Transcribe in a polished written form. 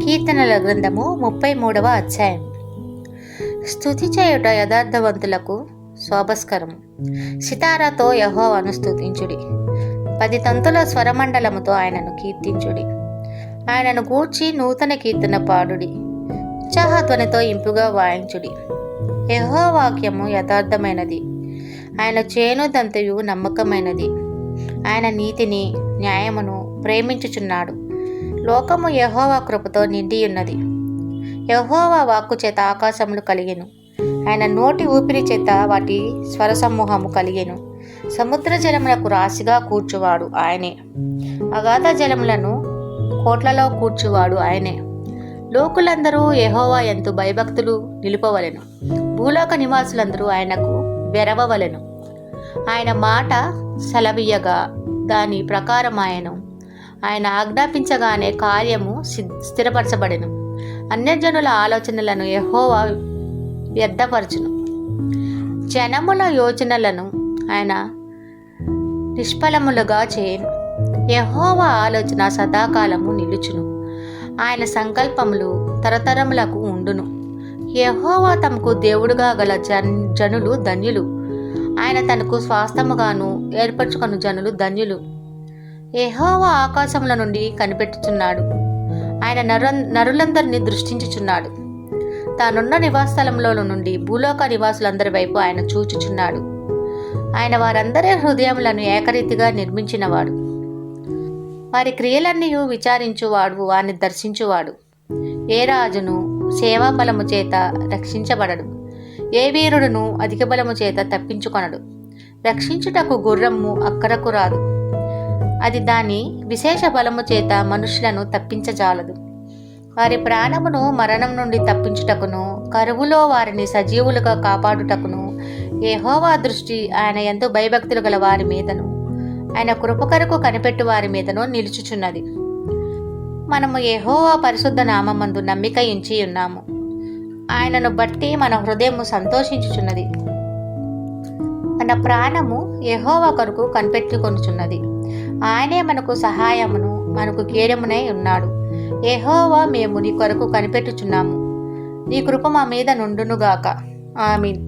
కీర్తనల గ్రంథము 33వ అధ్యాయం. స్తుతి చేయుట యథార్థవంతులకు శోభస్కరము. సితారాతో యెహోవాను స్తుతించుడి. 10 తంతుల స్వరమండలముతో ఆయనను కీర్తించుడి. ఆయనను గూర్చి నూతన కీర్తన పాడుడి. ఉత్సాహధ్వనితో ఇంపుగా వాయించుడి. యెహోవా వాక్యము యథార్థమైనది, ఆయన చేనుదంతయు నమ్మకమైనది. ఆయన నీతిని న్యాయమును ప్రేమించుచున్నాడు. లోకము యెహోవా కృపతో నిండియున్నది. యెహోవా వాక్కు చేత ఆకాశములు కలిగెను. ఆయన నోటి ఊపిరి చేత వాటి స్వరసమూహము కలిగెను. సముద్ర జలములకు రాశిగా కూర్చువాడు ఆయనే. అగాధ జలములను కోట్లలో కూర్చువాడు ఆయనే. లోకులందరూ యెహోవా యందు భయభక్తులు నిలుపవలెను. భూలోక నివాసులందరూ ఆయనకు వెరవవలెను. ఆయన మాట సెలవీయగా దాని ప్రకారమాయెను. ఆయన ఆజ్ఞాపించగానే కార్యము స్థిరపరచబడెను. అన్యజనుల ఆలోచనలను యెహోవా వ్యర్థపరచును. జనముల యోచనలను ఆయన నిష్ఫలములుగా చేయను. యెహోవా ఆలోచన సదాకాలము నిలుచును. ఆయన సంకల్పములు తరతరములకు ఉండును. యెహోవా తమకు దేవుడుగా గల జనులు ధన్యులు. ఆయన తనకు స్వాస్థ్యముగాను ఏర్పరచుకొను జనులు ధన్యులు. యెహోవా ఆకాశముల నుండి కనిపెట్టుచున్నాడు. ఆయన నరులందరినీ దృష్టించుచున్నాడు. తానున్న నివాసస్థలంలో నుండి భూలోక నివాసులందరి వైపు ఆయన చూచుచున్నాడు. ఆయన వారందరి హృదయములను ఏకరీతిగా నిర్మించినవాడు. వారి క్రియలన్నీ విచారించువాడు, వారిని దర్శించువాడు. ఏ రాజును సేవా బలము చేత రక్షించబడడు. ఏ వీరుడును అధిక బలము చేత తప్పించుకొనడు. రక్షించుటకు గుర్రము అక్కరకు రాదు. అది దాని విశేష బలము చేత మనుషులను తప్పించజాలదు. వారి ప్రాణమును మరణం నుండి తప్పించుటకును, కరువులో వారిని సజీవులుగా కాపాడుటకును యెహోవా దృష్టి ఆయన యందు భయభక్తులు గల వారి మీదను, ఆయన కృప కొరకు కనిపెట్టు వారి మీదను నిలుచుచున్నది. మనము యెహోవా పరిశుద్ధ నామమందు నమ్మిక ఉంచి ఉన్నాము. ఆయనను బట్టి మన హృదయము సంతోషించుచున్నది. మన ప్రాణము యెహోవా కొరకు కనిపెట్టుకొనుచున్నది. ఆయనే మనకు సహాయమును మనకు కేడమునై ఉన్నాడు. యెహోవా, మేము నీ కొరకు కనిపెట్టుచున్నాము. నీ కృప మా మీద నుండునుగాక. ఆమీన్.